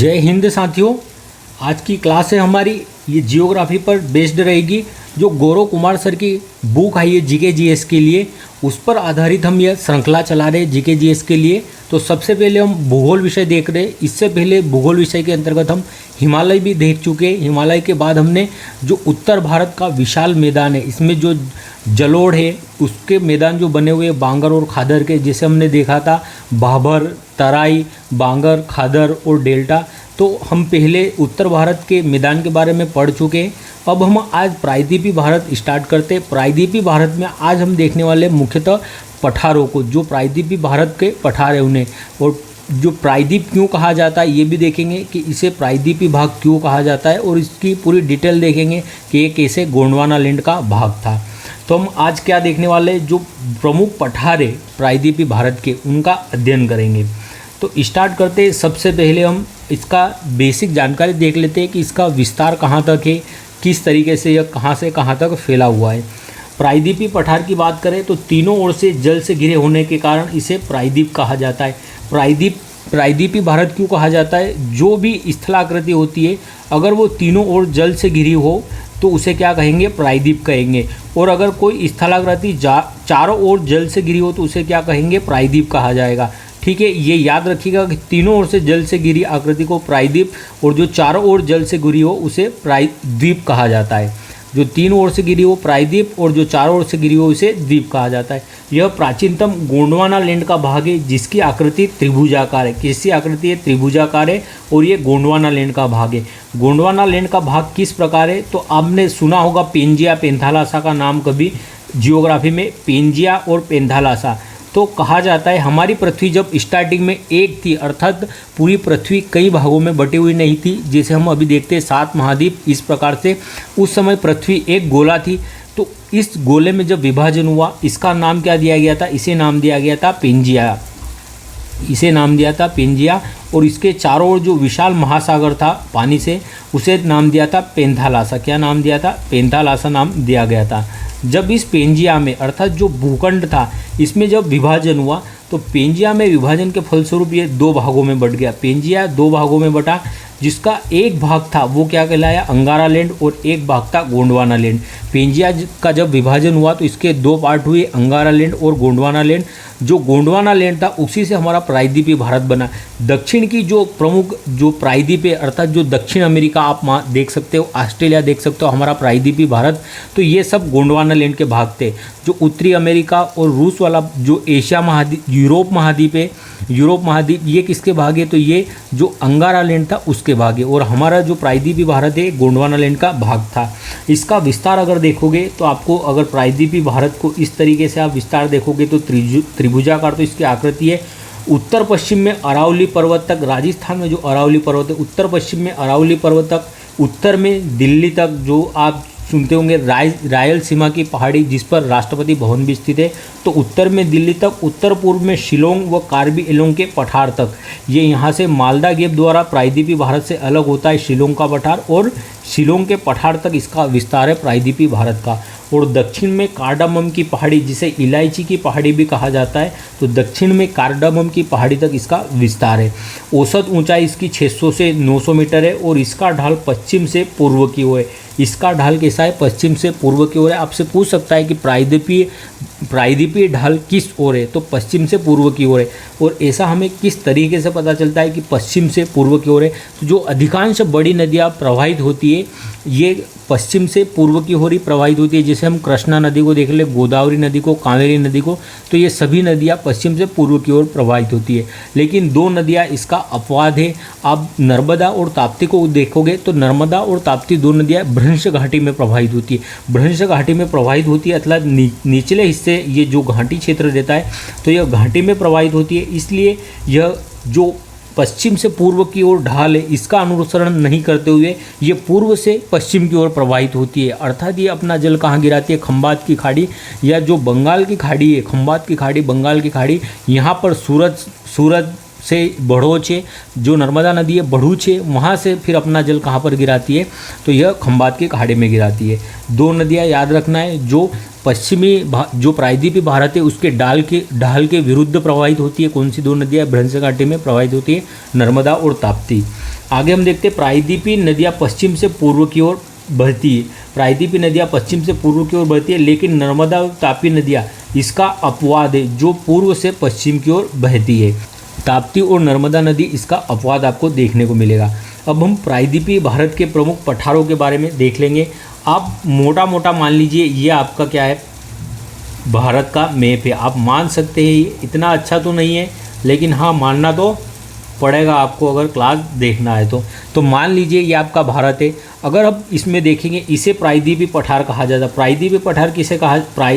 जय हिंद साथियों। आज की क्लास है हमारी ये जियोग्राफी पर बेस्ड रहेगी। जो गौरव कुमार सर की बुक आई है जीके जीएस के लिए, उस पर आधारित हम यह श्रृंखला चला रहे हैं जीके जीएस के लिए। तो सबसे पहले हम भूगोल विषय देख रहे हैं। इससे पहले भूगोल विषय के अंतर्गत हम हिमालय भी देख चुके हैं। हिमालय के बाद हमने जो उत्तर भारत का विशाल मैदान है, इसमें जो जलोढ़ है उसके मैदान जो बने हुए बांगर और खादर के, जैसे हमने देखा था भाबर, तराई, बांगर, खादर और डेल्टा। तो हम पहले उत्तर भारत के मैदान के बारे में पढ़ चुके हैं। अब हम आज प्रायद्वीपीय भारत स्टार्ट करते हैं। प्रायद्वीपीय भारत में आज हम देखने वाले मुख्यतः पठारों को, जो प्रायद्वीपीय भारत के पठार है उन्हें, और जो प्रायद्वीप क्यों कहा जाता है ये भी देखेंगे कि इसे प्रायद्वीपीय भाग क्यों कहा जाता है, और इसकी पूरी डिटेल देखेंगे कि ये कैसे गोंडवाना लैंड का भाग था। तो हम आज क्या देखने वाले, जो प्रमुख पठार है प्रायद्वीपीय भारत के, उनका अध्ययन करेंगे। तो स्टार्ट करते, सबसे पहले हम इसका बेसिक जानकारी देख लेते हैं कि इसका विस्तार कहाँ तक है, किस तरीके से यह कहाँ से कहाँ तक फैला हुआ है। प्रायद्वीपीय पठार की बात करें तो तीनों ओर से जल से घिरे होने के कारण इसे प्रायद्वीप कहा जाता है। प्रायद्वीपीय भारत क्यों कहा जाता है, जो भी स्थलाकृति होती है अगर वो तीनों ओर जल से घिरी हो तो उसे क्या कहेंगे, प्रायद्वीप कहेंगे। और अगर कोई स्थलाकृति चारों ओर जल से घिरी हो तो उसे क्या कहेंगे, प्रायद्वीप कहा जाएगा। ठीक है, ये याद रखिएगा कि तीनों ओर से जल से घिरी आकृति को प्रायद्वीप, और जो चारों ओर जल से घिरी हो उसे प्रायद्वीप कहा जाता है। जो तीन ओर से घिरी हो प्रायद्वीप, और जो चारों ओर से घिरी हो उसे द्वीप कहा जाता है। यह प्राचीनतम गोंडवाना लैंड का भाग है जिसकी आकृति त्रिभुजाकार है। किसकी आकृति है, त्रिभुजाकार है, और ये गोंडवाना लैंड का भाग है। गोंडवाना लैंड का भाग किस प्रकार है, तो आपने सुना होगा पेंजिया पेंथालासा का नाम कभी जियोग्राफी में, पेंजिया और पेंथालासा। तो कहा जाता है हमारी पृथ्वी जब स्टार्टिंग में एक थी, अर्थात पूरी पृथ्वी कई भागों में बटी हुई नहीं थी, जैसे हम अभी देखते हैं 7 महाद्वीप, इस प्रकार से उस समय पृथ्वी एक गोला थी। तो इस गोले में जब विभाजन हुआ, इसका नाम क्या दिया गया था, इसे नाम दिया गया था पेंजिया। इसे नाम दिया था पेंजिया, और इसके चारों ओर जो विशाल महासागर था पानी से, उसे नाम दिया था पेंथालासा। क्या नाम दिया था, पेंथालासा नाम दिया गया था। जब इस पेंजिया में, अर्थात जो भूखंड था, इसमें जब विभाजन हुआ तो पेंजिया में विभाजन के फलस्वरूप ये 2 भागों में बट गया। पेंजिया 2 भागों में बटा, जिसका एक भाग था वो क्या कहलाया, अंगारा लैंड, और एक भाग था गोंडवाना लैंड। पेंजिया का जब विभाजन हुआ तो इसके 2 पार्ट हुए, अंगारा लैंड और गोंडवाना लैंड। जो गोंडवाना लैंड था उसी से हमारा प्रायद्वीपीय भारत बना। दक्षिण की जो प्रमुख जो प्रायद्वीप है, अर्थात जो दक्षिण अमेरिका आप देख सकते हो, ऑस्ट्रेलिया देख सकते हो, हमारा प्रायद्वीपीय भारत, तो ये सब गोंडवाना लैंड के भाग थे। जो उत्तरी अमेरिका और रूस वाला जो एशिया महाद्वीप, यूरोप महाद्वीप है, यूरोप महाद्वीप, ये किसके भाग है, तो ये जो अंगारा लैंड था उसके भाग है। और हमारा जो प्रायद्वीपीय भारत है गोंडवाना लैंड का भाग था। इसका विस्तार अगर देखोगे तो आपको, अगर प्रायद्वीपीय भारत को इस तरीके से आप विस्तार देखोगे तो त्रिभुजाकार तो इसकी आकृति है। उत्तर पश्चिम में अरावली पर्वत तक, राजस्थान में जो अरावली पर्वत है, उत्तर पश्चिम में अरावली पर्वत तक, उत्तर में दिल्ली तक, जो आप सुनते होंगे रायलसीमा की पहाड़ी जिस पर राष्ट्रपति भवन भी स्थित है, तो उत्तर में दिल्ली तक, उत्तर पूर्व में शिलोंग व कार्बी एलोंग के पठार तक। ये यहाँ से मालदा गैप द्वारा प्रायद्वीपीय भारत से अलग होता है शिलोंग का पठार, और शिलोंग के पठार तक इसका विस्तार है प्रायद्वीपीय भारत का। और दक्षिण में कार्डामम की पहाड़ी, जिसे इलायची की पहाड़ी भी कहा जाता है, तो दक्षिण में कार्डामम की पहाड़ी तक इसका विस्तार है। औसत ऊंचाई इसकी 600 से 900 मीटर है, और इसका ढाल पश्चिम से पूर्व की ओर है। इसका ढाल कैसा है, पश्चिम से पूर्व की ओर है। आपसे पूछ सकता है कि प्रायद्वीपीय ढाल किस ओर है, तो पश्चिम से पूर्व की ओर है। और ऐसा हमें किस तरीके से पता चलता है कि पश्चिम से पूर्व की ओर है, तो जो अधिकांश बड़ी नदियाँ प्रवाहित होती है ये पश्चिम से पूर्व की ओर ही प्रवाहित होती है। जैसे हम कृष्णा नदी को देख ले, गोदावरी नदी को, कावेरी नदी को, तो ये सभी नदियाँ पश्चिम से पूर्व की ओर प्रवाहित होती है। लेकिन 2 नदियाँ इसका अपवाद है। आप नर्मदा और ताप्ती को देखोगे तो नर्मदा और ताप्ती 2 नदियाँ भ्रंश घाटी में प्रवाहित होती है। भ्रंश घाटी में प्रवाहित होती है, अर्थात निचले हिस्से, ये जो घाटी क्षेत्र रहता है तो यह घाटी में प्रवाहित होती है। इसलिए यह जो पश्चिम से पूर्व की ओर ढाल है, इसका अनुसरण नहीं करते हुए ये पूर्व से पश्चिम की ओर प्रवाहित होती है। अर्थात ये अपना जल कहाँ गिराती है, खंबात की खाड़ी, या जो बंगाल की खाड़ी है, खंबात की खाड़ी, बंगाल की खाड़ी, यहाँ पर सूरत से बढ़ोच है, जो नर्मदा नदी है बढ़ूच है, वहाँ से फिर अपना जल कहाँ पर गिराती है, तो यह खंबात की खाड़ी में गिराती है। 2 नदियाँ याद रखना है, जो पश्चिमी जो प्रायद्वीपीय भारत है उसके ढाल के विरुद्ध प्रवाहित होती है। कौन सी 2 नदियाँ भ्रंश घाटी में प्रवाहित होती है, नर्मदा और ताप्ती। आगे हम देखते हैं प्रायद्वीपीय नदियाँ पश्चिम से पूर्व की ओर बहती है। प्रायद्वीपीय नदियाँ पश्चिम से पूर्व की ओर बहती है, लेकिन नर्मदा और तापी नदियाँ इसका अपवाद है, जो पूर्व से पश्चिम की ओर बहती है। ताप्ती और नर्मदा नदी इसका अपवाद आपको देखने को मिलेगा। अब हम प्रायद्वीपीय भारत के प्रमुख पठारों के बारे में देख लेंगे। आप मोटा मोटा मान लीजिए ये आपका क्या है, भारत का मैप है। आप मान सकते हैं, ये इतना अच्छा तो नहीं है, लेकिन हाँ मानना तो पड़ेगा आपको अगर क्लास देखना है तो मान लीजिए ये आपका भारत है। अगर अब इसमें देखेंगे, इसे प्रायद्वीपीय पठार कहा जाता है। प्रायद्वीपीय पठार किसे कहा,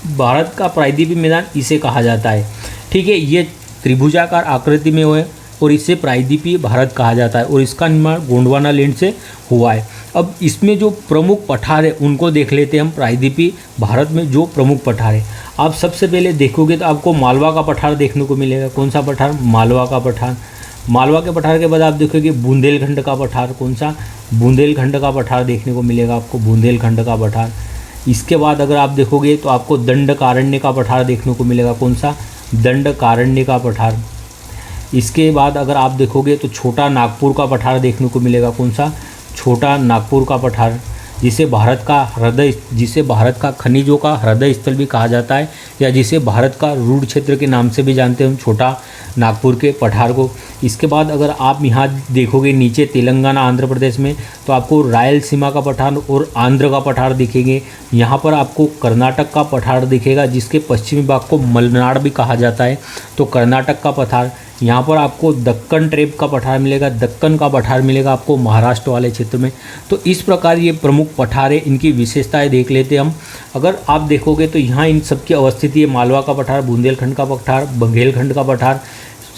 भारत का प्रायद्वीपीय मैदान इसे कहा जाता है। ठीक है, ये त्रिभुजाकार आकृति में है और इसे प्रायद्वीपीय भारत कहा जाता है और इसका निर्माण गोंडवाना लैंड से हुआ है। अब इसमें जो प्रमुख पठार है उनको देख लेते हैं हम। प्रायद्वीपीय भारत में जो प्रमुख पठार है, आप सबसे पहले देखोगे तो आपको मालवा का पठार देखने को मिलेगा। कौन सा पठार, मालवा का पठार। मालवा के पठार के बाद आप देखोगे बुंदेलखंड का पठार। कौन सा, बुंदेलखंड का पठार देखने को मिलेगा आपको, बुंदेलखंड का पठार। इसके बाद अगर आप देखोगे तो आपको दंडकारण्य का पठार देखने को मिलेगा। कौन सा, दंडकारण्य का पठार। इसके बाद अगर आप देखोगे तो छोटा नागपुर का पठार देखने को मिलेगा। कौन सा, छोटा नागपुर का पठार, जिसे भारत का खनिजों का हृदय स्थल भी कहा जाता है, या जिसे भारत का रूढ़ क्षेत्र के नाम से भी जानते हैं हम, छोटा नागपुर के पठार को। इसके बाद अगर आप यहाँ देखोगे नीचे तेलंगाना आंध्र प्रदेश में, तो आपको रायलसीमा का पठार और आंध्र का पठार दिखेंगे। यहाँ पर आपको कर्नाटक का पठार दिखेगा, जिसके पश्चिमी भाग को मलनाड भी कहा जाता है, तो कर्नाटक का पठार। यहाँ पर आपको दक्कन ट्रेप का पठार मिलेगा, दक्कन का पठार मिलेगा आपको महाराष्ट्र वाले क्षेत्र में। तो इस प्रकार ये प्रमुख पठार है, इनकी विशेषताएं देख लेते हैं हम। अगर आप देखोगे तो यहाँ इन सबकी अवस्थिति है, मालवा का पठार, बुंदेलखंड का पठार, बघेलखंड का पठार,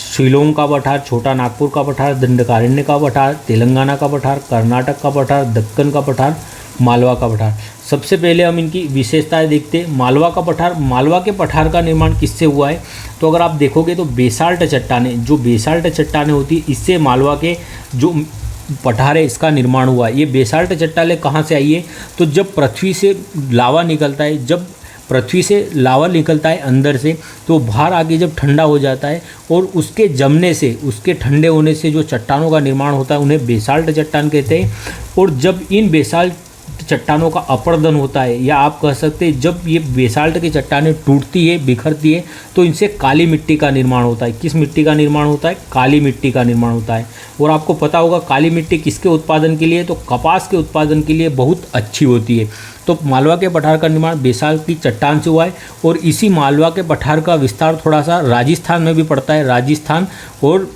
शिलोंग का पठार, छोटा नागपुर का पठार, दंडकारण्य का पठार, तेलंगाना का पठार, कर्नाटक का पठार, दक्कन का पठार, मालवा का पठार। सबसे पहले हम इनकी विशेषताएं देखते हैं। मालवा का पठार, मालवा के पठार का निर्माण किससे हुआ है, तो अगर आप देखोगे तो बेसाल्ट चट्टानें, जो बेसाल्ट चट्टानें होती है, इससे मालवा के जो पठार है इसका निर्माण हुआ है। ये बेसाल्ट चट्टानें कहाँ से आई है, तो जब पृथ्वी से लावा निकलता है, जब पृथ्वी से लावा निकलता है अंदर से, तो बाहर आके जब ठंडा हो जाता है और उसके जमने से, उसके ठंडे होने से जो चट्टानों का निर्माण होता है उन्हें बेसाल्ट चट्टान कहते हैं। और जब इन बेसाल्ट चट्टानों का अपर्दन होता है, या आप कह सकते हैं जब ये बेसाल्ट की चट्टानें टूटती है, बिखरती है, तो इनसे काली मिट्टी का निर्माण होता है। किस मिट्टी का निर्माण होता है, काली मिट्टी का निर्माण होता है। और आपको पता होगा काली मिट्टी किसके उत्पादन के लिए, तो कपास के उत्पादन के लिए बहुत अच्छी होती है। तो मालवा के पठार का निर्माण बेसाल्ट की चट्टान से हुआ है। और इसी मालवा के पठार का विस्तार थोड़ा सा राजस्थान में भी पड़ता है। राजस्थान और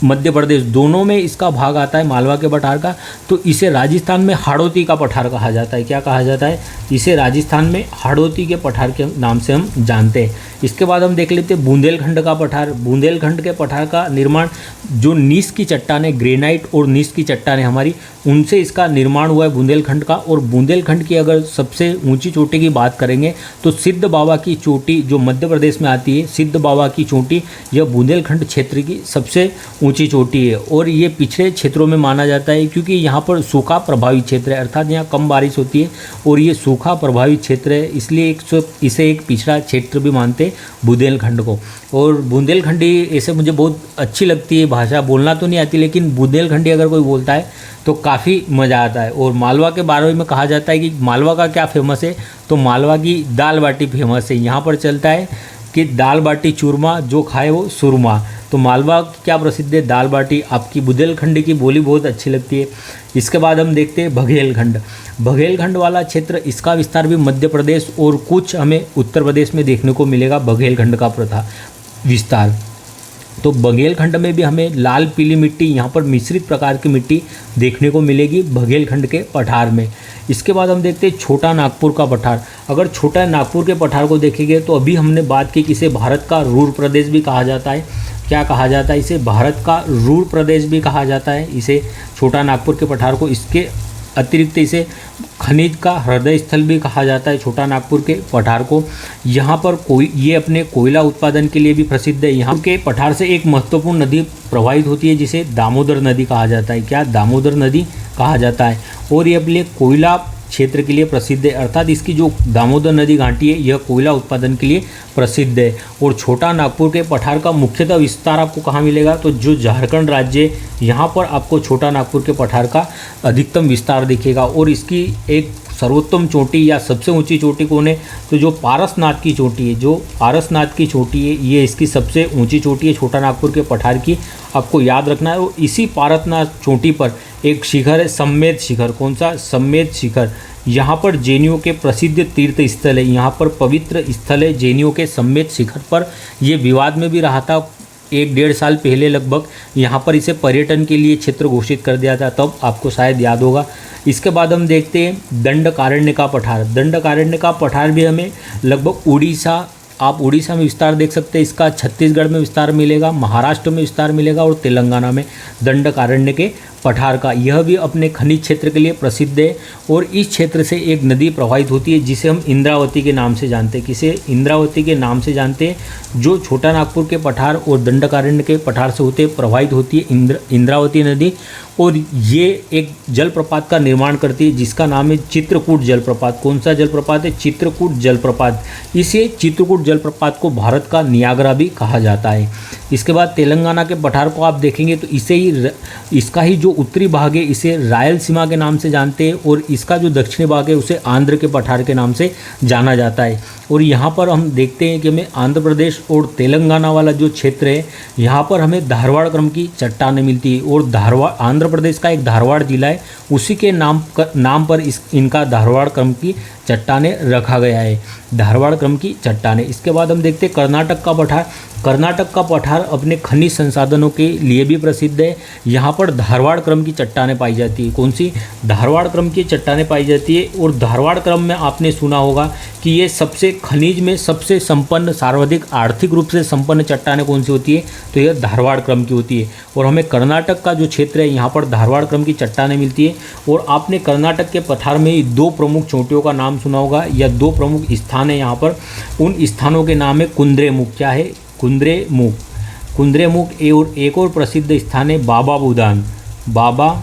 मध्य प्रदेश दोनों में इसका भाग आता है मालवा के पठार का। तो इसे राजस्थान में हाड़ौती का पठार कहा जाता है। क्या कहा जाता है, इसे राजस्थान में हाड़ौती के पठार के नाम से हम जानते हैं। इसके बाद हम देख लेते हैं बुंदेलखंड का पठार। बुंदेलखंड के पठार का निर्माण, जो नीस की चट्टानें, ग्रेनाइट और नीस की चट्टानें हमारी, उनसे इसका निर्माण हुआ है बुंदेलखंड का। और बुंदेलखंड की अगर सबसे ऊंची चोटी की बात करेंगे तो सिद्ध बाबा की चोटी, जो मध्य प्रदेश में आती है, सिद्ध बाबा की चोटी, यह बुंदेलखंड क्षेत्र की सबसे ऊंची चोटी है। और ये पिछड़े क्षेत्रों में माना जाता है, क्योंकि यहाँ पर सूखा प्रभावित क्षेत्र है, अर्थात यहाँ कम बारिश होती है और ये सूखा प्रभावित क्षेत्र है, इसलिए इसे एक पिछड़ा क्षेत्र भी मानते हैं बुंदेलखंड को। और बुंदेलखंडी ऐसे मुझे बहुत अच्छी लगती है भाषा, बोलना तो नहीं आती, लेकिन बुंदेलखंडी अगर कोई बोलता है तो काफ़ी मज़ा आता है। और मालवा के बारे में कहा जाता है कि मालवा का क्या फेमस है, तो मालवा की दाल बाटी फेमस है। यहाँ पर चलता है कि दाल बाटी चूरमा, जो खाए वो सुरमा। तो मालवा क्या प्रसिद्ध है, दाल बाटी। आपकी बुंदेलखंड की बोली बहुत अच्छी लगती है। इसके बाद हम देखते हैं बघेलखंड। बघेलखंड वाला क्षेत्र, इसका विस्तार भी मध्य प्रदेश और कुछ हमें उत्तर प्रदेश में देखने को मिलेगा बघेलखंड का विस्तार। तो बघेलखंड में भी हमें लाल पीली मिट्टी, यहाँ पर मिश्रित प्रकार की मिट्टी देखने को मिलेगी बघेलखंड के पठार में। इसके बाद हम देखते हैं छोटा नागपुर का पठार। अगर छोटा नागपुर के पठार को देखेंगे तो अभी हमने बात की कि इसे भारत का रूर प्रदेश भी कहा जाता है। क्या कहा जाता है, इसे भारत का रूर प्रदेश भी कहा जाता है, इसे छोटा नागपुर के पठार को। इसके अतिरिक्त इसे खनिज का हृदय स्थल भी कहा जाता है, छोटा नागपुर के पठार को। यहाँ पर ये अपने कोयला उत्पादन के लिए भी प्रसिद्ध है। यहाँ के पठार से एक महत्वपूर्ण नदी प्रवाहित होती है, जिसे दामोदर नदी कहा जाता है। क्या, दामोदर नदी कहा जाता है। और ये अपने कोयला क्षेत्र के लिए प्रसिद्ध है, अर्थात इसकी जो दामोदर नदी घाटी है यह कोयला उत्पादन के लिए प्रसिद्ध है। और छोटा नागपुर के पठार का मुख्यतः विस्तार आपको कहाँ मिलेगा, तो जो झारखंड राज्य है यहाँ पर आपको छोटा नागपुर के पठार का अधिकतम विस्तार दिखेगा। और इसकी एक सर्वोत्तम चोटी या सबसे ऊंची चोटी कौन है, तो जो पारसनाथ की चोटी है, जो पारसनाथ की चोटी है ये इसकी सबसे ऊंची चोटी है छोटा नागपुर के पठार की, आपको याद रखना है। और इसी पारसनाथ चोटी पर एक शिखर है सम्मेद शिखर, कौन सा, सम्मेद शिखर। यहाँ पर जैनियों के प्रसिद्ध तीर्थ स्थल है, यहाँ पर पवित्र स्थल है जैनियों के सम्मेद शिखर पर। ये विवाद में भी रहा था 1-1.5 साल पहले लगभग, यहाँ पर इसे पर्यटन के लिए क्षेत्र घोषित कर दिया था, तब आपको शायद याद होगा। इसके बाद हम देखते हैं दंडकारण्य का पठार। दंडकारण्य का पठार भी हमें लगभग उड़ीसा, आप उड़ीसा में विस्तार देख सकते हैं, इसका छत्तीसगढ़ में विस्तार मिलेगा, महाराष्ट्र में विस्तार मिलेगा और तेलंगाना में दंडकारण्य के पठार का। यह भी अपने खनिज क्षेत्र के लिए प्रसिद्ध है। और इस क्षेत्र से एक नदी प्रवाहित होती है जिसे हम इंद्रावती के नाम से जानते हैं। किसे, इंद्रावती के नाम से जानते हैं, जो छोटा नागपुर के पठार और दंडकारण्य के पठार से होते प्रवाहित होती है इंद्रावती नदी। और ये एक जलप्रपात का निर्माण करती है जिसका नाम है चित्रकूट जलप्रपात। कौन सा जलप्रपात है, चित्रकूट जलप्रपात। इसे चित्रकूट जलप्रपात को भारत का नियाग्रा भी कहा जाता है। इसके बाद तेलंगाना के पठार को आप देखेंगे तो इसका ही जो उत्तरी भाग है इसे रायलसीमा के नाम से जानते हैं, और इसका जो दक्षिणी भाग है उसे आंध्र के पठार के नाम से जाना जाता है। और यहाँ पर हम देखते हैं कि हमें आंध्र प्रदेश और तेलंगाना वाला जो क्षेत्र है यहाँ पर हमें धारवाड़ क्रम की चट्टानें मिलती है। और धारवाड़, आंध्र प्रदेश का एक धारवाड़ जिला है, उसी के नाम पर इनका धारवाड़ क्रम की चट्टानें रखा गया है, धारवाड़ क्रम की चट्टानें। इसके बाद हम देखते हैं कर्नाटक का पठार। कर्नाटक का पठार अपने खनिज संसाधनों के लिए भी प्रसिद्ध है। यहाँ पर धारवाड़ क्रम की चट्टानें पाई जाती है। कौन सी, धारवाड़ क्रम की चट्टानें पाई जाती है। और धारवाड़ क्रम में आपने सुना होगा कि ये सबसे खनिज में सबसे संपन्न, सर्वाधिक आर्थिक रूप से संपन्न चट्टानें कौन सी होती है, तो यह धारवाड़ क्रम की होती है। और हमें कर्नाटक का जो क्षेत्र है यहाँ पर धारवाड़ क्रम की चट्टानें मिलती है। और आपने कर्नाटक के पठार में ही 2 प्रमुख चोटियों का नाम सुना होगा, या 2 प्रमुख स्थान है यहाँ पर। उन स्थानों के नाम है कुंद्रेमुख। क्या है, कुंद्रेमुख। कुंद्रेमुख और एक और प्रसिद्ध स्थान है बाबा बुदान, बाबा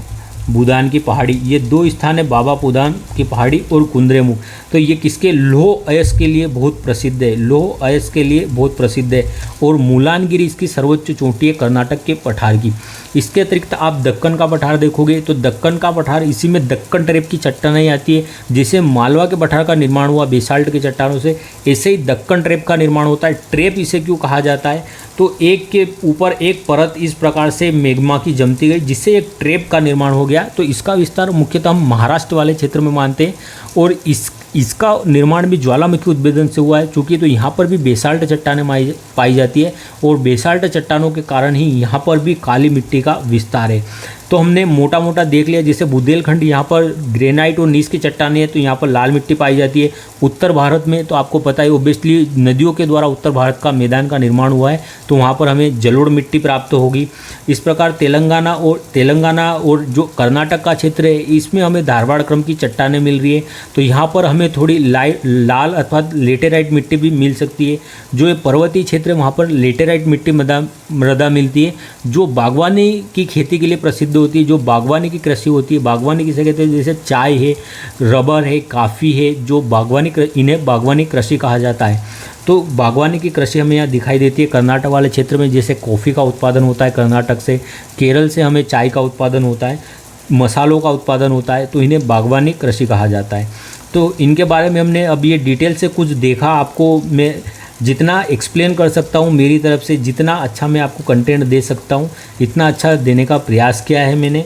बुदान की पहाड़ी। ये 2 स्थान है, बाबा बुदान की पहाड़ी और कुंद्रेमुख। तो ये किसके, लौह अयस्क के लिए बहुत प्रसिद्ध है, लौह अयस्क के लिए बहुत प्रसिद्ध है। और मुलानगिरी इसकी सर्वोच्च चोटी है कर्नाटक के पठार की। इसके अतिरिक्त आप दक्कन का पठार देखोगे तो दक्कन का पठार, इसी में दक्कन ट्रेप की चट्टानें आती है। जैसे मालवा के पठार का निर्माण हुआ बेसाल्ट के चट्टानों से, ऐसे ही दक्कन ट्रेप का निर्माण होता है। ट्रेप इसे क्यों कहा जाता है, तो एक के ऊपर एक परत इस प्रकार से मैग्मा की जमती गई जिससे एक ट्रेप का निर्माण हो गया। तो इसका विस्तार मुख्यतः हम महाराष्ट्र वाले क्षेत्र में मानते हैं। और इसका निर्माण भी ज्वालामुखी उद्भेदन से हुआ है, चूँकि तो यहाँ पर भी बेसाल्ट चट्टानें पाई जाती है। और बेसाल्ट चट्टानों के कारण ही यहाँ पर भी काली मिट्टी का विस्तार है। तो हमने मोटा मोटा देख लिया, जैसे बुंदेलखंड यहाँ पर ग्रेनाइट और नीस की चट्टानें हैं, तो यहाँ पर लाल मिट्टी पाई जाती है। उत्तर भारत में तो आपको पता है ओब्वियसली नदियों के द्वारा उत्तर भारत का मैदान का निर्माण हुआ है, तो वहाँ पर हमें जलोढ़ मिट्टी प्राप्त होगी। इस प्रकार तेलंगाना और जो कर्नाटक का क्षेत्र है इसमें हमें धारवाड़ क्रम की चट्टानें मिल रही है। तो यहाँ पर हमें थोड़ी लाल अथवा लेटेराइट मिट्टी भी मिल सकती है। जो ये पर्वतीय क्षेत्र है वहाँ पर लेटेराइट मिट्टी मृदा मिलती है, जो बागवानी की खेती के लिए प्रसिद्ध होती है। जो बागवानी की कृषि होती है, बागवानी किसे कहते हैं, जैसे चाय है, रबर है, काफ़ी है, जो इन्हें बागवानी कृषि कहा जाता है। तो बागवानी की कृषि हमें यहाँ दिखाई देती है कर्नाटक वाले क्षेत्र में। जैसे कॉफ़ी का उत्पादन होता है कर्नाटक से, केरल से हमें चाय का उत्पादन होता है, मसालों का उत्पादन होता है, तो इन्हें बागवानी कृषि कहा जाता है। तो इनके बारे में हमने अब ये डिटेल से कुछ देखा। आपको मैं जितना एक्सप्लेन कर सकता हूँ मेरी तरफ से, जितना अच्छा मैं आपको कंटेंट दे सकता हूँ इतना अच्छा देने का प्रयास किया है मैंने।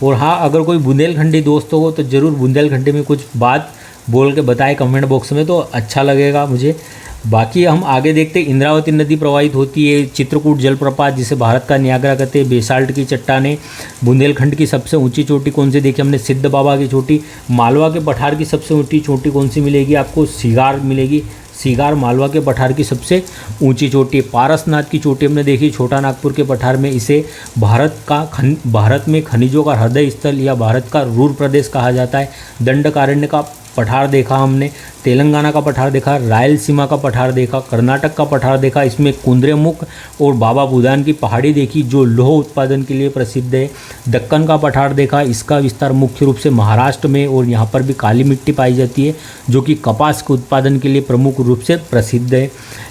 और हाँ, अगर कोई बुंदेलखंडी दोस्त हो तो ज़रूर बुंदेलखंडी में कुछ बात बोल के बताए कमेंट बॉक्स में, तो अच्छा लगेगा मुझे। बाकी हम आगे देखते हैं। इंद्रावती नदी प्रवाहित होती है, चित्रकूट जलप्रपात जिसे भारत का नियाग्रा कहते हैं, बेसाल्ट की चट्टानें, बुंदेलखंड की सबसे ऊंची चोटी कौन सी देखी हमने, सिद्ध बाबा की चोटी। मालवा के पठार की सबसे ऊंची चोटी कौन सी मिलेगी आपको, सिगार मिलेगी। सिगार मालवा के पठार की सबसे ऊंची चोटी। पारसनाथ की चोटी हमने देखी छोटा नागपुर के पठार में। इसे भारत में खनिजों का हृदय स्थल या भारत का रूर प्रदेश कहा जाता है। दंडकारण्य का पठार देखा हमने, तेलंगाना का पठार देखा, रायलसीमा का पठार देखा, कर्नाटक का पठार देखा, इसमें कुंद्रेमुख और बाबा बुदान की पहाड़ी देखी जो लौह उत्पादन के लिए प्रसिद्ध है। दक्कन का पठार देखा, इसका विस्तार मुख्य रूप से महाराष्ट्र में और यहाँ पर भी काली मिट्टी पाई जाती है जो कि कपास के उत्पादन के लिए प्रमुख रूप से प्रसिद्ध है।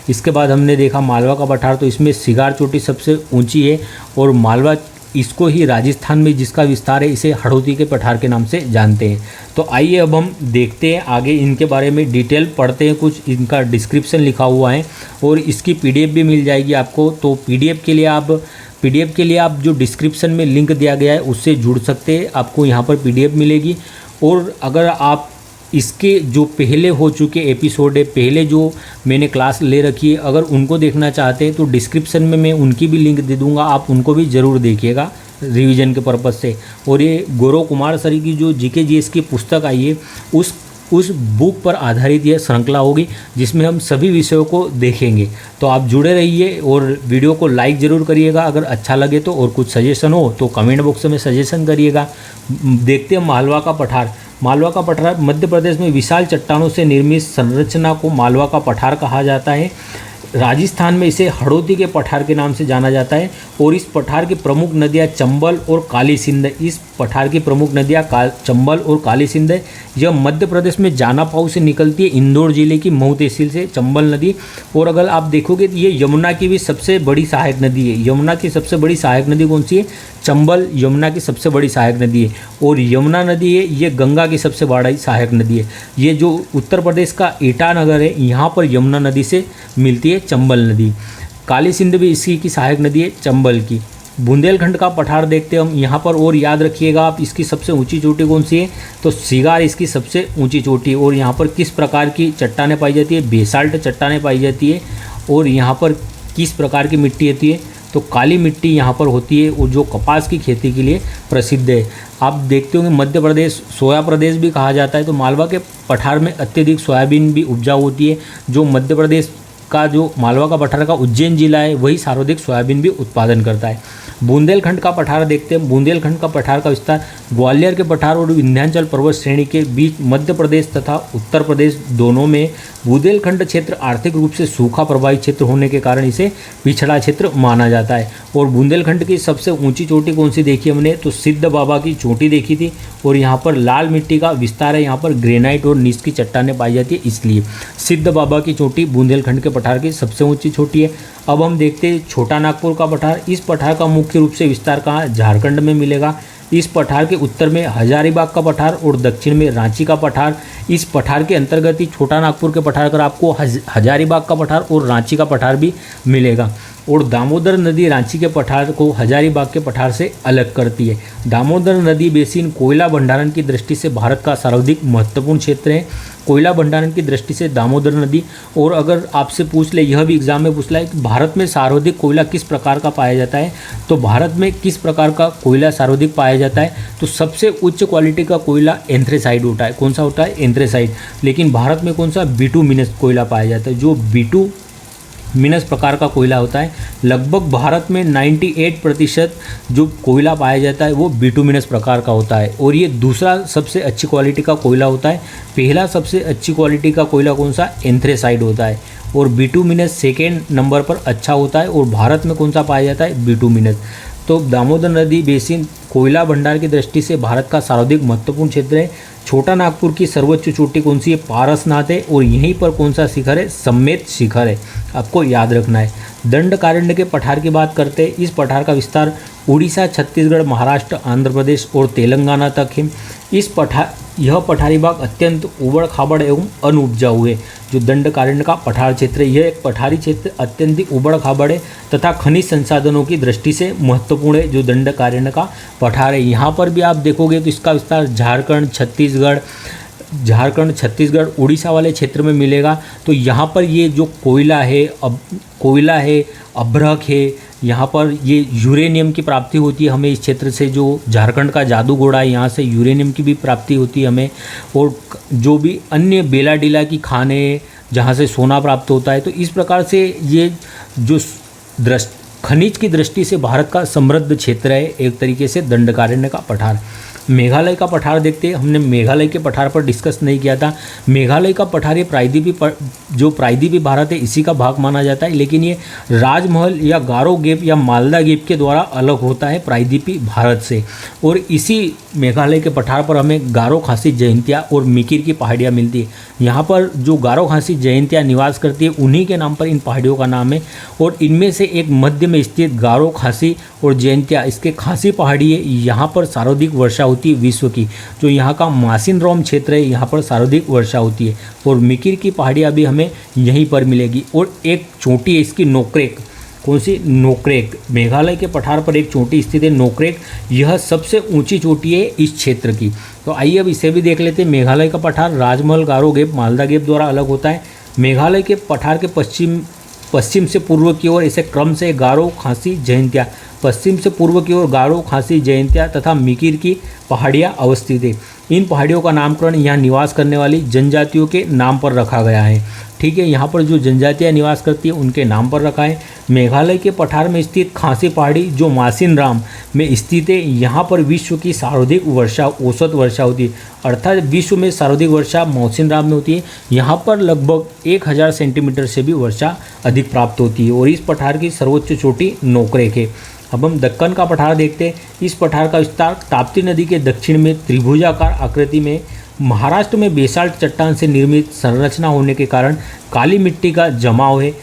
इसके बाद हमने देखा मालवा का पठार, तो इसमें सिगार चोटी सबसे ऊंची है और मालवा इसको ही राजस्थान में जिसका विस्तार है इसे हड़ौती के पठार के नाम से जानते हैं। तो आइए अब हम देखते हैं आगे इनके बारे में डिटेल पढ़ते हैं, कुछ इनका डिस्क्रिप्शन लिखा हुआ है और इसकी पीडीएफ भी मिल जाएगी आपको। तो पीडीएफ के लिए आप जो डिस्क्रिप्शन में लिंक दिया गया है उससे जुड़ सकते हैं, आपको यहाँ पर पीडीएफ मिलेगी। और अगर आप इसके जो पहले हो चुके एपिसोड है, पहले जो मैंने क्लास ले रखी है, अगर उनको देखना चाहते हैं तो डिस्क्रिप्शन में मैं उनकी भी लिंक दे दूंगा, आप उनको भी ज़रूर देखिएगा रिवीजन के पर्पज़ से। और ये गौरव कुमार सर की जो जीके जीएस की पुस्तक आई है उस बुक पर आधारित यह श्रृंखला होगी जिसमें हम सभी विषयों को देखेंगे। तो आप जुड़े रहिए और वीडियो को लाइक ज़रूर करिएगा अगर अच्छा लगे तो, और कुछ सजेशन हो तो कमेंट बॉक्स में सजेशन करिएगा। देखते हैं मालवा का पठार। मालवा का पठार मध्य प्रदेश में विशाल चट्टानों से निर्मित संरचना को मालवा का पठार कहा जाता है। राजस्थान में इसे हड़ौती के पठार के नाम से जाना जाता है और इस पठार की प्रमुख नदियाँ चंबल और काली सिंध है। इस पठार की प्रमुख नदियाँ चंबल और काली सिंध है। यह मध्य प्रदेश में जानापाऊ से निकलती है, इंदौर जिले की मऊ तहसील से चंबल नदी। और अगर आप देखोगे तो ये यमुना की भी सबसे बड़ी सहायक नदी है। यमुना की सबसे बड़ी सहायक नदी कौन सी है? चंबल यमुना की सबसे बड़ी सहायक नदी है। और यमुना नदी है ये गंगा की सबसे बड़ी सहायक नदी है। ये जो उत्तर प्रदेश का ईटानगर है यहाँ पर यमुना नदी से मिलती है चंबल नदी। काली सिंध भी इसी की सहायक नदी है चंबल की। बुंदेलखंड का पठार देखते हैं हम यहाँ पर, और याद रखिएगा आप इसकी सबसे ऊंची चोटी कौन सी है? तो सिगार इसकी सबसे ऊंची चोटी है। और यहाँ पर किस प्रकार की चट्टानें पाई जाती है? बेसाल्ट चट्टानें पाई जाती है। और यहाँ पर किस प्रकार की मिट्टी होती है? तो काली मिट्टी यहाँ पर होती है और जो कपास की खेती के लिए प्रसिद्ध है। आप देखते होंगे मध्य प्रदेश सोया प्रदेश भी कहा जाता है। तो मालवा के पठार में अत्यधिक सोयाबीन भी उपजाऊ होती है। जो मध्य प्रदेश का जो मालवा का पठार का उज्जैन जिला है वही सर्वाधिक सोयाबीन भी उत्पादन करता है। बुंदेलखंड का पठार देखते हैं। बुंदेलखंड का पठार का विस्तार ग्वालियर के पठार और विंध्याचल पर्वत श्रेणी के बीच मध्य प्रदेश तथा उत्तर प्रदेश दोनों में। बुंदेलखंड क्षेत्र आर्थिक रूप से सूखा प्रभावित क्षेत्र होने के कारण इसे पिछड़ा क्षेत्र माना जाता है। और बुंदेलखंड की सबसे ऊंची चोटी कौन सी देखी हमने? तो सिद्ध बाबा की चोटी देखी थी। और यहाँ पर लाल मिट्टी का विस्तार है, यहाँ पर ग्रेनाइट और नीस की चट्टानें पाई जाती है, इसलिए सिद्ध बाबा की चोटी बुंदेलखंड के पठार की सबसे ऊंची चोटी है। अब हम देखते हैं छोटा नागपुर का पठार। इस पठार का मुख्य रूप से विस्तार कहाँ? झारखंड में मिलेगा। इस पठार के उत्तर में हजारीबाग का पठार और दक्षिण में रांची का पठार। इस पठार के अंतर्गत ही छोटा नागपुर के पठार कर आपको हजारीबाग का पठार और रांची का पठार भी मिलेगा। और दामोदर नदी रांची के पठार को हजारीबाग के पठार से अलग करती है। दामोदर नदी बेसिन कोयला भंडारण की दृष्टि से भारत का सर्वाधिक महत्वपूर्ण क्षेत्र है। कोयला भंडारण की दृष्टि से दामोदर नदी। और अगर आपसे पूछ ले, यह भी एग्जाम में पूछ ला है कि भारत में सर्वाधिक कोयला किस प्रकार का पाया जाता है, तो भारत में किस प्रकार का कोयला सर्वाधिक पाया जाता है? तो सबसे उच्च क्वालिटी का कोयला एंथ्रेसाइड होता है। कौन सा होता है? एंथ्रेसाइड। लेकिन भारत में कौन सा? बिटुमिनस कोयला पाया जाता है। जो बिटुमिनस प्रकार का कोयला होता है, लगभग भारत में 98% जो कोयला पाया जाता है वो बिटुमिनस प्रकार का होता है। और ये दूसरा सबसे अच्छी क्वालिटी का कोयला होता है। पहला सबसे अच्छी क्वालिटी का कोयला कौन सा? एंथ्रेसाइड होता है। और बिटुमिनस सेकेंड नंबर पर अच्छा होता है। और भारत में कौन सा पाया जाता है? बिटुमिनस। तो दामोदर नदी बेसिन कोयला भंडार की दृष्टि से भारत का सर्वाधिक महत्वपूर्ण क्षेत्र है। छोटा नागपुर की सर्वोच्च चोटी कौन सी है? पारसनाथ है। और यहीं पर कौन सा शिखर है? सम्मेत शिखर है, आपको याद रखना है। दंडकारण्य के पठार की बात करते हैं। इस पठार का विस्तार उड़ीसा, छत्तीसगढ़, महाराष्ट्र, आंध्र प्रदेश और तेलंगाना तक है। यह पठारी भाग अत्यंत उबड़ खाबड़ एवं अनुपजाऊ है। जो दंडकारण्य का पठार क्षेत्र है, यह एक पठारी क्षेत्र अत्यंत उबड़ खाबड़ है तथा खनिज संसाधनों की दृष्टि से महत्वपूर्ण है। जो दंडकारण्य का पठार है, यहाँ पर भी आप देखोगे तो इसका विस्तार झारखंड, छत्तीसगढ़, उड़ीसा वाले क्षेत्र में मिलेगा। तो यहाँ पर ये जो कोयला है, अभ्रक है, यहाँ पर ये यूरेनियम की प्राप्ति होती है हमें इस क्षेत्र से। जो झारखंड का जादूगोड़ा है, यहाँ से यूरेनियम की भी प्राप्ति होती है हमें। और जो भी अन्य बेला डीला की खाने जहाँ से सोना प्राप्त होता है। तो इस प्रकार से ये जो खनिज की दृष्टि से भारत का समृद्ध क्षेत्र है एक तरीके से दंडकारण्य का पठार। मेघालय का पठार देखते हैं, हमने मेघालय के पठार पर डिस्कस नहीं किया था। मेघालय का पठार ये जो प्रायद्वीपीय भारत है इसी का भाग माना जाता है, लेकिन ये राजमहल या गारो गेप या मालदा गेप के द्वारा अलग होता है प्रायद्वीपीय भारत से। और इसी मेघालय के पठार पर हमें गारो खासी जयंतिया और मिकिर की पहाड़ियाँ मिलती है। यहाँ पर जो गारो खासी जयंतिया निवास करती है उन्हीं के नाम पर इन पहाड़ियों का नाम है। और इनमें से एक मध्य में स्थित गारो खासी और जयंतिया, इसके खासी पहाड़ी है, यहाँ पर सर्वाधिक वर्षा होती है विश्व की। जो यहाँ का मासिनराम क्षेत्र है यहाँ पर सर्वाधिक वर्षा होती है। और मिकिर की पहाड़ियाँ भी हमें यहीं पर मिलेगी। और एक चोटी है इसकी नोक्रेक, कौन सी? नोक्रेक। मेघालय के पठार पर एक चोटी स्थित है नोक्रेक, यह सबसे ऊंची चोटी है इस क्षेत्र की। तो आइए अब इसे भी देख लेते हैं। मेघालय का पठार राजमहल, गारो गेप, मालदा गेप द्वारा अलग होता है। मेघालय के पठार के पश्चिम से पूर्व की ओर इसे क्रम से गारो खासी जयंतिया, पश्चिम से पूर्व की ओर गारो खासी जयंतिया तथा मिकिर की पहाड़ियाँ अवस्थित है। इन पहाड़ियों का नामकरण यहाँ निवास करने वाली जनजातियों के नाम पर रखा गया है। ठीक है, यहाँ पर जो जनजातियाँ निवास करती है उनके नाम पर रखा है। मेघालय के पठार में स्थित खासी पहाड़ी जो मासिनराम में स्थित है, यहाँ पर विश्व की सर्वाधिक वर्षा, औसत वर्षा होती है। अर्थात विश्व में सर्वाधिक वर्षा मासिनराम में होती है। यहाँ पर लगभग 1000 सेंटीमीटर से भी वर्षा अधिक प्राप्त होती है। और इस पठार की सर्वोच्च चोटी नोक्रेक है। अब हम दक्कन का पठार देखते हैं। इस पठार का विस्तार ताप्ती नदी के दक्षिण में त्रिभुजाकार आकृति में महाराष्ट्र में बेसाल्ट चट्टान से निर्मित संरचना होने के कारण काली मिट्टी का जमाव है।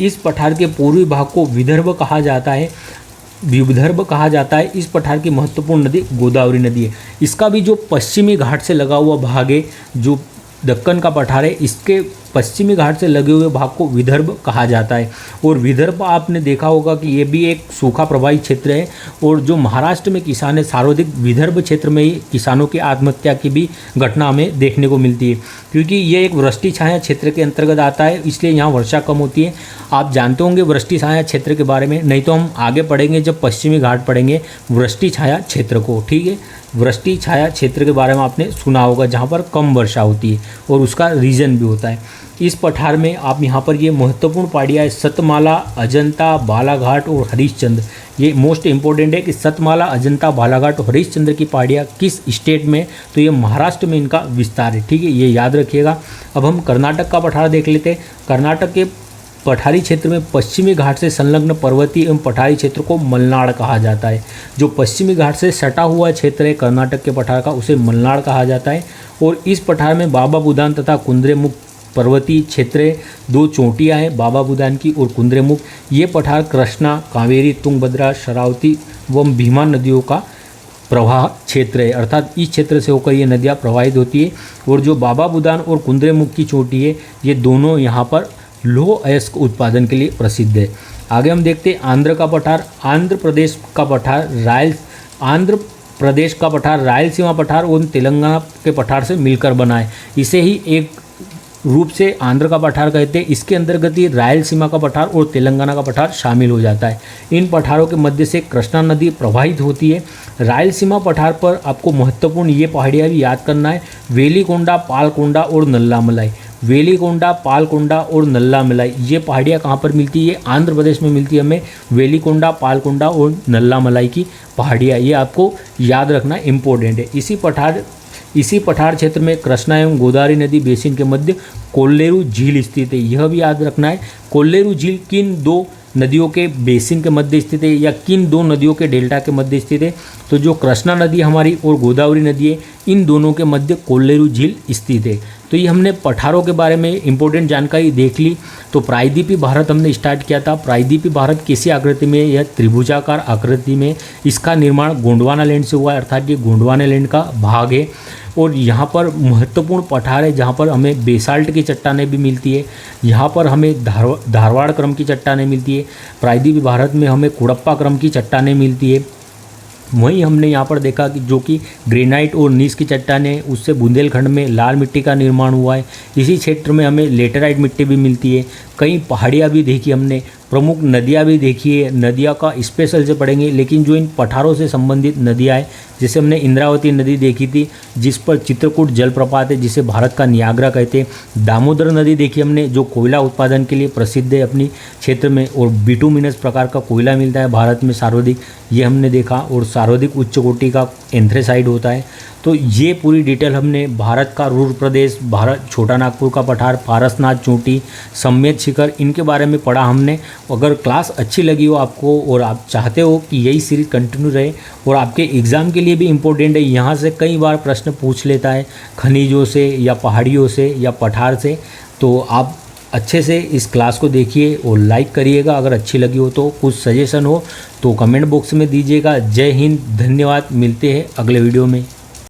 इस पठार के पूर्वी भाग को विदर्भ कहा जाता है। इस पठार की महत्वपूर्ण नदी गोदावरी नदी है। इसका भी जो पश्चिमी घाट से लगा हुआ भाग है, जो दक्कन का पठार है, इसके पश्चिमी घाट से लगे हुए भाग को विदर्भ कहा जाता है। और विदर्भ आपने देखा होगा कि ये भी एक सूखा प्रभावित क्षेत्र है। और जो महाराष्ट्र में किसान है, सर्वाधिक विदर्भ क्षेत्र में ही किसानों की आत्महत्या की भी घटना हमें देखने को मिलती है, क्योंकि ये एक वृष्टि छाया क्षेत्र के अंतर्गत आता है, इसलिए यहाँ वर्षा कम होती है। आप जानते होंगे वृष्टि छाया क्षेत्र के बारे में, नहीं तो हम आगे पढ़ेंगे जब पश्चिमी घाट पढ़ेंगे वृष्टि छाया क्षेत्र को। ठीक है, वृष्टि छाया क्षेत्र के बारे में आपने सुना होगा, जहाँ पर कम वर्षा होती है और उसका रीजन भी होता है। इस पठार में आप यहाँ पर ये महत्वपूर्ण पहाड़ियाँ है, सतमाला, अजंता, बालाघाट और हरिश्चंद्र। ये मोस्ट इंपॉर्टेंट है कि सतमाला, अजंता, बालाघाट और हरिश्चंद्र की पहाड़ियाँ किस स्टेट में, तो ये महाराष्ट्र में इनका विस्तार है। ठीक है, ये याद रखिएगा। अब हम कर्नाटक का पठार देख लेते हैं। कर्नाटक के पठारी क्षेत्र में पश्चिमी घाट से संलग्न पर्वतीय एवं पठारी क्षेत्र को मलनाड कहा जाता है। जो पश्चिमी घाट से सटा हुआ क्षेत्र है कर्नाटक के पठार का, उसे मलनाड कहा जाता है। और इस पठार में बाबा बुदान तथा कुंद्रेमुख पर्वतीय क्षेत्र है। 2 चोटियाँ हैं, बाबा बुदान की और कुंद्रेमुख। ये पठार कृष्णा, कावेरी, तुंगभद्रा, शरावती व भीमा नदियों का प्रवाह क्षेत्र है, अर्थात इस क्षेत्र से होकर ये नदियाँ प्रवाहित होती है। और जो बाबा बुदान और कुंद्रेमुख की चोटी है, ये दोनों यहाँ पर लौह अयस्क उत्पादन के लिए प्रसिद्ध है। आगे हम देखते हैं आंध्र का पठार। आंध्र प्रदेश का पठार रायलसीमा पठार और तेलंगाना के पठार से मिलकर बना है। इसे ही एक रूप से आंध्र का पठार कहते हैं। इसके अंतर्गत ही रायलसीमा का पठार और तेलंगाना का पठार शामिल हो जाता है। इन पठारों के मध्य से कृष्णा नदी प्रवाहित होती है। रायलसीमा पठार पर आपको महत्वपूर्ण ये पहाड़ियाँ भी याद करना है, वेलीकोंडा, पालकोंडा और नल्लामलाई। वेलीकोंडा, पालकोंडा और नल्लामलाई, ये पहाड़ियाँ कहाँ पर मिलती है? आंध्र प्रदेश में मिलती है हमें वेलीकोंडा, पालकोंडा और नल्लामलाई की पहाड़ियाँ। ये आपको याद रखना इम्पोर्टेंट है। इसी पठार क्षेत्र में कृष्णा एवं गोदावरी नदी बेसिन के मध्य कोल्लेरू झील स्थित है। यह भी याद रखना है, कोल्लेरू झील किन 2 नदियों के बेसिन के मध्य स्थित है या किन 2 नदियों के डेल्टा के मध्य स्थित है? तो जो कृष्णा नदी हमारी और गोदावरी नदी है, इन दोनों के मध्य कोल्लेरू झील स्थित है। तो ये हमने पठारों के बारे में इंपॉर्टेंट जानकारी देख ली। तो प्रायद्वीपीय भारत हमने स्टार्ट किया था। प्रायद्वीपीय भारत कैसी आकृति में? यह त्रिभुजाकार आकृति में। इसका निर्माण गोंडवाना लैंड से हुआ है, अर्थात ये गोंडवाना लैंड का भाग है। और यहाँ पर महत्वपूर्ण पठार है जहाँ पर हमें बेसाल्ट की चट्टानें भी मिलती है। यहाँ पर हमें धारवाड़ क्रम की चट्टानें मिलती है। प्रायद्वीपीय भारत में हमें कुड़प्पा क्रम की चट्टानें मिलती है। वहीं हमने यहाँ पर देखा कि जो कि ग्रेनाइट और नीस की चट्टानें, उससे बुंदेलखंड में लाल मिट्टी का निर्माण हुआ है। इसी क्षेत्र में हमें लेटेराइट मिट्टी भी मिलती है। कई पहाड़ियाँ भी देखी हमने, प्रमुख नदियाँ भी देखी है। नदियाँ का स्पेशल से पढ़ेंगे, लेकिन जो इन पठारों से संबंधित नदियाँ हैं, जैसे हमने इंद्रावती नदी देखी थी जिस पर चित्रकूट जलप्रपात है जिसे भारत का नियाग्रा कहते हैं। दामोदर नदी देखी हमने जो कोयला उत्पादन के लिए प्रसिद्ध है अपनी क्षेत्र में, और बिटुमिनस प्रकार का कोयला मिलता है भारत में सर्वाधिक, ये हमने देखा। और सर्वाधिक उच्च कोटि का एंथ्रेसाइड होता है। तो ये पूरी डिटेल हमने भारत का रूर प्रदेश, भारत छोटा नागपुर का पठार, पारसनाथ चोटी, सम्मेत शिखर, इनके बारे में पढ़ा हमने। अगर क्लास अच्छी लगी हो आपको और आप चाहते हो कि यही सीरीज़ कंटिन्यू रहे और आपके एग्ज़ाम के लिए भी इम्पोर्टेंट है, यहाँ से कई बार प्रश्न पूछ लेता है खनिजों से या पहाड़ियों से या पठार से, तो आप अच्छे से इस क्लास को देखिए और लाइक करिएगा। अगर अच्छी लगी हो तो कुछ सजेशन हो तो कमेंट बॉक्स में दीजिएगा। जय हिंद, धन्यवाद, मिलते हैं अगले वीडियो में।